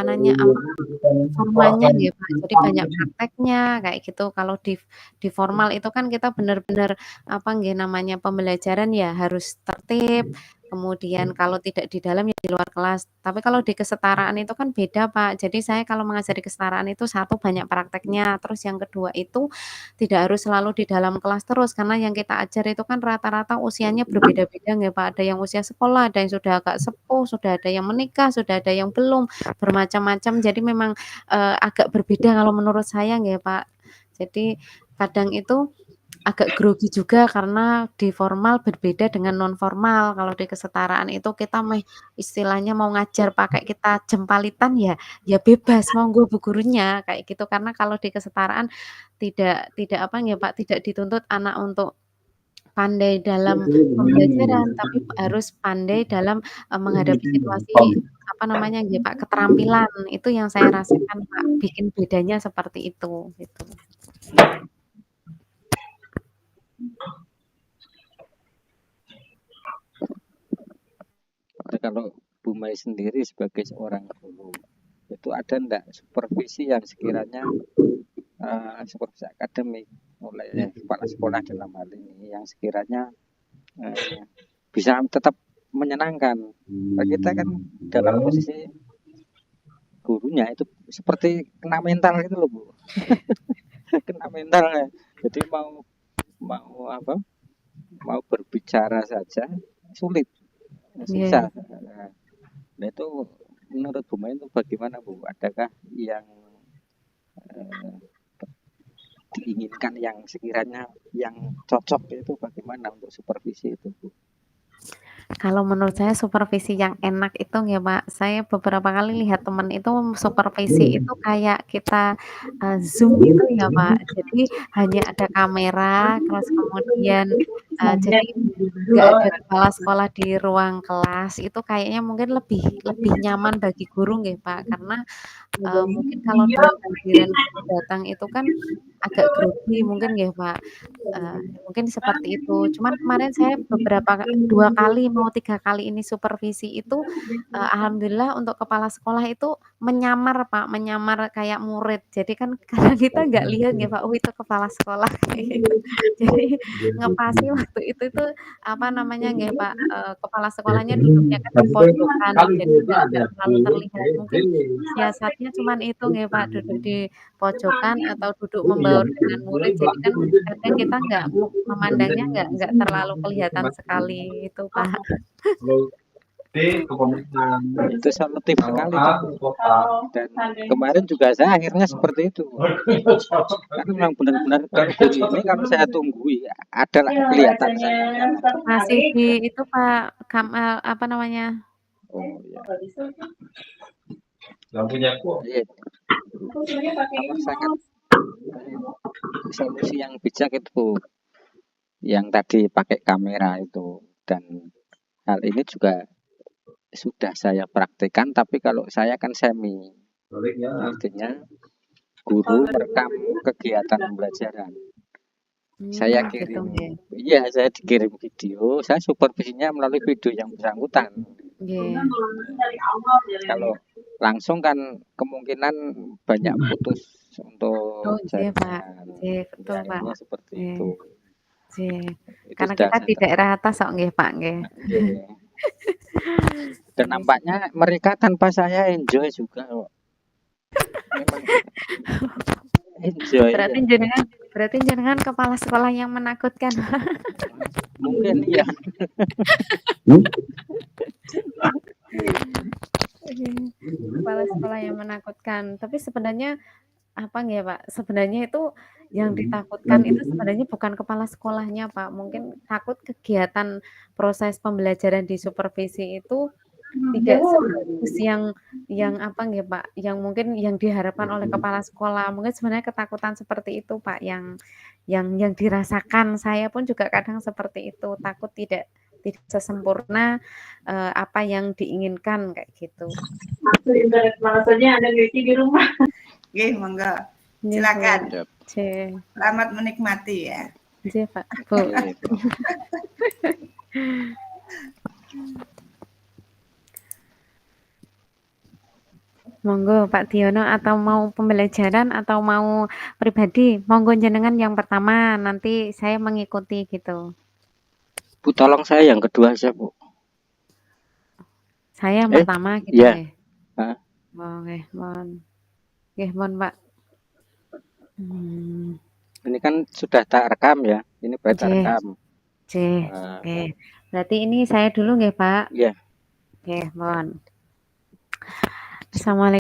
formanya ya, Pak. Jadi banyak prakteknya kayak gitu. Kalau di formal itu kan kita bener-bener apa nggih namanya pembelajaran ya harus tertib, kemudian kalau tidak di dalam ya di luar kelas. Tapi kalau di kesetaraan itu kan beda, Pak. Jadi saya kalau mengajari kesetaraan itu satu banyak prakteknya, terus yang kedua itu tidak harus selalu di dalam kelas terus karena yang kita ajar itu kan rata-rata usianya berbeda-beda nggih, Pak. Ada yang usia sekolah, ada yang sudah agak sepuh, sudah ada yang menikah, sudah ada yang belum, bermacam-macam. Jadi memang agak berbeda kalau menurut saya nggih, Pak. Jadi kadang itu agak grogi juga karena di formal berbeda dengan non formal. Kalau di kesetaraan itu kita istilahnya mau ngajar pakai kita jempalitan ya bebas monggo Bu gurunya, kayak gitu. Karena kalau di kesetaraan tidak apa ya Pak, tidak dituntut anak untuk pandai dalam pembelajaran, tapi harus pandai dalam, menghadapi situasi, apa namanya nggih Pak, keterampilan. Itu yang saya rasakan Pak, bikin bedanya seperti itu, gitu. Nah, kalau Bu Mai sendiri sebagai seorang guru, itu ada enggak supervisi yang sekiranya supervisi akademik oleh kepala sekolah dalam hal ini yang sekiranya bisa tetap menyenangkan? Nah, kita kan dalam posisi gurunya itu seperti kena mental gitu loh Bu. Kena mental ya. Jadi mau mau apa? Mau berbicara saja sulit, Iya. susah. Nah itu menurut Bu Mai itu bagaimana Bu? Adakah yang eh, diinginkan yang sekiranya yang cocok itu bagaimana untuk supervisi itu Bu? Kalau menurut saya supervisi yang enak itu ya Pak, saya beberapa kali lihat temen itu supervisi itu kayak kita, Zoom gitu ya Pak. Jadi hanya ada kamera, terus kemudian, jadi nggak ada kepala sekolah di ruang kelas, itu kayaknya mungkin lebih lebih nyaman bagi guru nggih Pak, karena mungkin kalau dengan hadiran guru datang itu kan agak grogi mungkin nggih, Pak, mungkin seperti itu. Cuman kemarin saya 2 kali mau 3 kali ini supervisi itu, alhamdulillah untuk kepala sekolah itu menyamar, Pak, menyamar kayak murid. Jadi kan karena kita nggak lihat ya, Pak, oh itu kepala sekolah kayak gitu. Jadi ngepasi waktu itu tuh, apa namanya nggih, Pak, kepala sekolahnya duduknya kan di pojokan, jadi nggak terlalu terlihat. Mungkin siasatnya cuman itu nggih, Pak, duduk di pojokan atau duduk membaur dengan murid, jadi kan kadang kita nggak memandangnya nggak terlalu kelihatan sekali itu, Pak. Itu solutif sekali itu, Bu. Dan kemarin juga saya akhirnya seperti itu. Karena memang benar-benar kalau guru ini kalau saya tunggui adalah kelihatan saya. Masih di itu, Pak, apa namanya? Oh ya. Lampunya kok. Iya. Apa sangat solusi yang bijak itu, Bu. Yang tadi pakai kamera itu, dan hal ini juga sudah saya praktekkan, tapi kalau saya kan semi, artinya guru merekam kegiatan pembelajaran. Saya Gitu kirim, nggih. iya saya dikirim video, saya supervisinya melalui video yang bersangkutan. Nggih. Kalau langsung kan kemungkinan banyak putus untuk Oh, iya, Pak. jaringan. Nggih, betul, Pak. Akhirnya seperti Nggih. itu. Nggih. Itu Karena sudah kita saya di daerah atas kok nggih, Pak, nggih. Iya. Dan nampaknya mereka tanpa saya enjoy juga kok. Memang enjoy ya. Berarti jenengan kepala sekolah yang menakutkan. Mungkin iya. Kepala sekolah yang menakutkan. Tapi sebenarnya apa nggih, Pak? Sebenarnya itu yang ditakutkan itu sebenarnya bukan kepala sekolahnya, Pak. Mungkin takut kegiatan proses pembelajaran di supervisi itu tidak sebagus yang apa nggih, Pak, yang mungkin yang diharapkan oleh kepala sekolah. Mungkin sebenarnya ketakutan seperti itu, Pak, yang dirasakan. Saya pun juga kadang seperti itu, takut tidak sesempurna apa yang diinginkan kayak gitu. Internet mana saja ada wifi di rumah. Oke, monggo. Silakan. Selamat menikmati ya. Nggih, Pak. Bu. Monggo Pak Diono, atau mau pembelajaran atau mau pribadi, monggo jenengan yang pertama, nanti saya mengikuti gitu. Bu, tolong saya yang kedua aja, Bu. Saya yang pertama gitu iya. nggih. Nggih, mohon. Nggih, mohon, Pak. Ini kan sudah tak rekam ya. Ini berarti rekam. Oke. Berarti ini saya dulu nggih, Pak? Iya. Oke, mohon. Assalamualaikum.